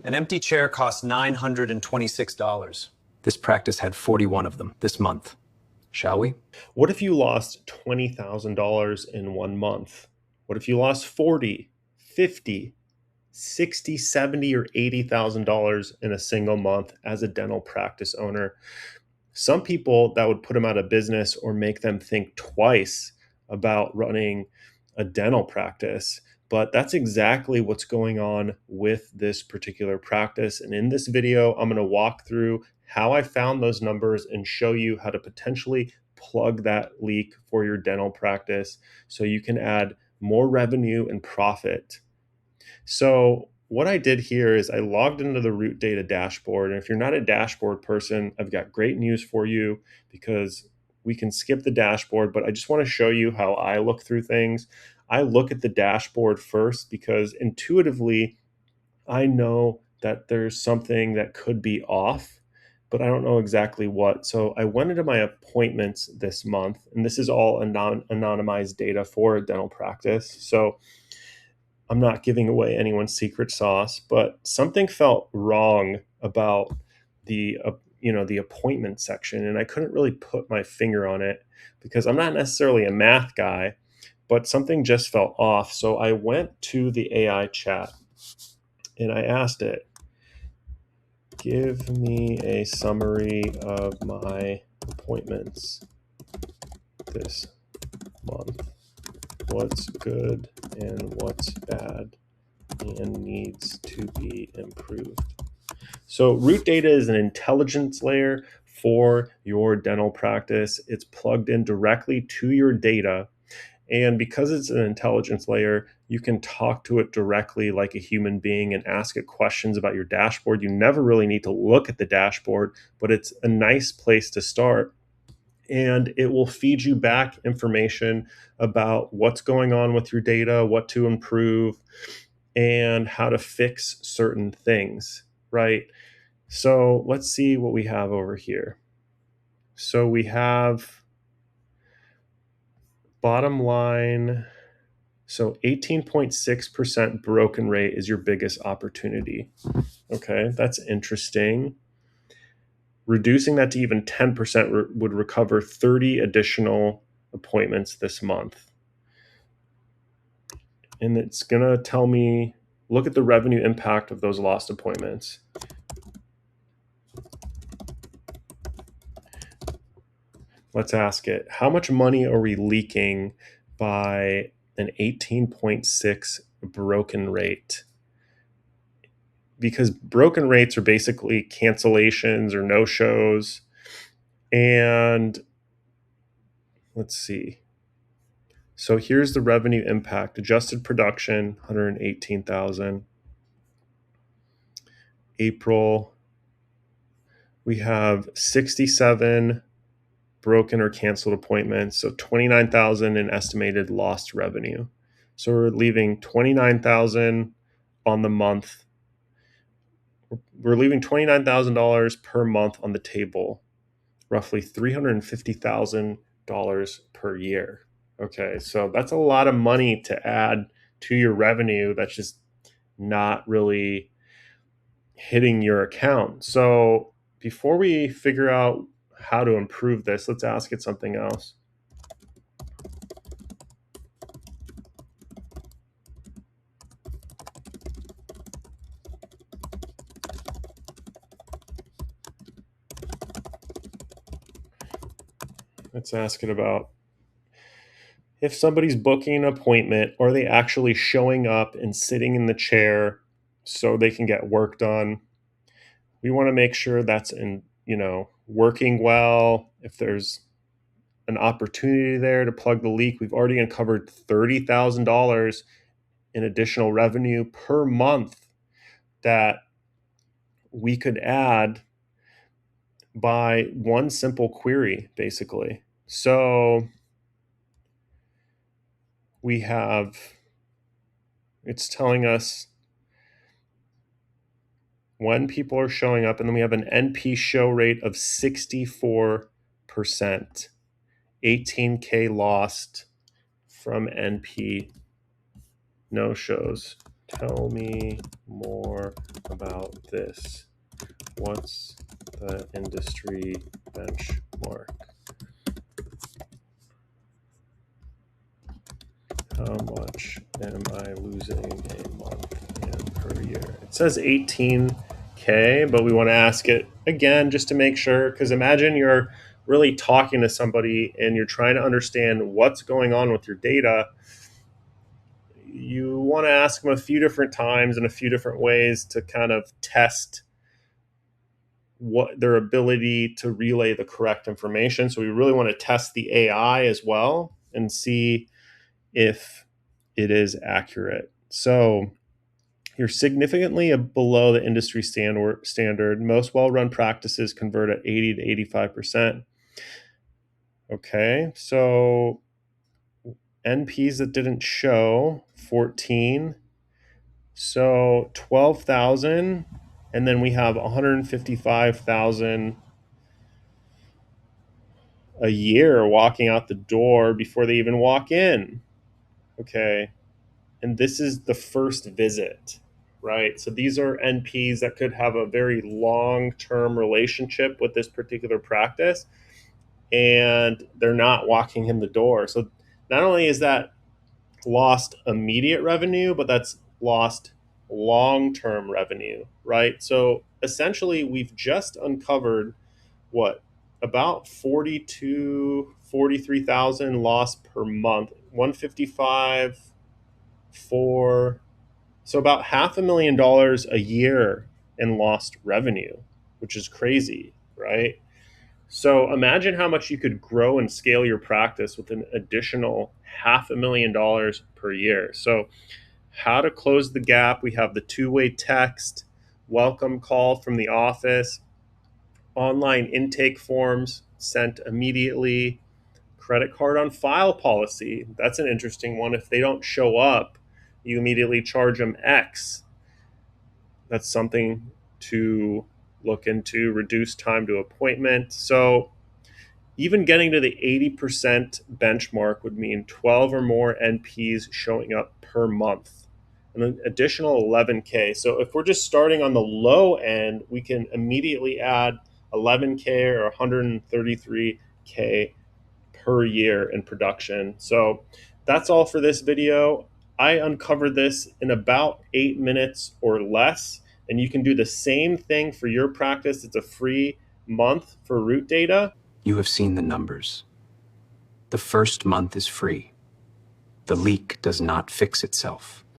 An empty chair costs $926. This practice had 41 of them this month. Shall we? What if you lost $20,000 in 1 month? What if you lost 40, 50, 60, 70, or $80,000 in a single month as a dental practice owner? Some people, that would put them out of business or make them think twice about running a dental practice. But that's exactly what's going on with this particular practice. And in this video, I'm going to walk through how I found those numbers and show you how to potentially plug that leak for your dental practice so you can add more revenue and profit. So what I did here is I logged into the root data dashboard. And if you're not a dashboard person, I've got great news for you because we can skip the dashboard, but I just want to show you how I look through things. I look at the dashboard first because intuitively I know that there's something that could be off, but I don't know exactly what. So I went into my appointments this month, and this is all anonymized data for a dental practice. So I'm not giving away anyone's secret sauce, but something felt wrong about the the appointment section, and I couldn't really put my finger on it because I'm not necessarily a math guy, but something just felt off. So I went to the AI chat and I asked it, give me a summary of my appointments this month. What's good and what's bad and needs to be improved. So root data is an intelligence layer for your dental practice. It's plugged in directly to your data. And because it's an intelligence layer, you can talk to it directly like a human being and ask it questions about your dashboard. You never really need to look at the dashboard, but it's a nice place to start. And it will feed you back information about what's going on with your data, what to improve, and how to fix certain things, right? So let's see what we have over here. So we have bottom line. So 18.6% broken rate is your biggest opportunity. Okay, that's interesting. Reducing that to even 10% would recover 30 additional appointments this month. And it's going to tell me, look at the revenue impact of those lost appointments. Let's ask it, how much money are we leaking by an 18.6 broken rate? Because broken rates are basically cancellations or no-shows. And let's see. So here's the revenue impact. Adjusted production, 118,000. April, we have 67 broken or canceled appointments, so 29,000 in estimated lost revenue. So we're leaving 29,000 on the month. We're leaving $29,000 per month on the table, roughly $350,000 per year. Okay, so that's a lot of money to add to your revenue that's just not really hitting your account. So before we figure out how to improve this, let's ask it something else. Let's ask it about if somebody's booking an appointment, are they actually showing up and sitting in the chair so they can get work done? We want to make sure that's working well. If there's an opportunity there to plug the leak, we've already uncovered $30,000 in additional revenue per month that we could add by one simple query, basically. So it's telling us when people are showing up, and then we have an NP show rate of 64%, 18K lost from NP no shows Tell me more about this. What's the industry benchmark? How much am I losing a month and per year? It says 18K, but we want to ask it again just to make sure. Because imagine you're really talking to somebody and you're trying to understand what's going on with your data. You want to ask them a few different times in a few different ways to kind of test what their ability to relay the correct information. So we really want to test the AI as well and see if it is accurate. So you're significantly below the industry standard. Most well-run practices convert at 80 to 85%. Okay, so NPs that didn't show 14. So 12,000, and then we have 155,000 a year walking out the door before they even walk in. Okay, and this is the first visit, right? So these are NPs that could have a very long-term relationship with this particular practice, and they're not walking in the door. So not only is that lost immediate revenue, but that's lost long-term revenue, right? So essentially, we've just uncovered what, about 43,000 lost per month, 155 for, so about $500,000 a year in lost revenue, which is crazy, right? So imagine how much you could grow and scale your practice with an additional $500,000 per year. So how to close the gap? We have the two-way text, welcome call from the office, online intake forms sent immediately, credit card on file policy. That's an interesting one. If they don't show up, you immediately charge them X. That's something to look into. Reduce time to appointment. So even getting to the 80% benchmark would mean 12 or more NPs showing up per month, an additional 11K. So if we're just starting on the low end, we can immediately add 11K or 133K per year in production. So that's all for this video. I uncovered this in about 8 minutes or less, and you can do the same thing for your practice. It's a free month for root data. You have seen the numbers. The first month is free. The leak does not fix itself.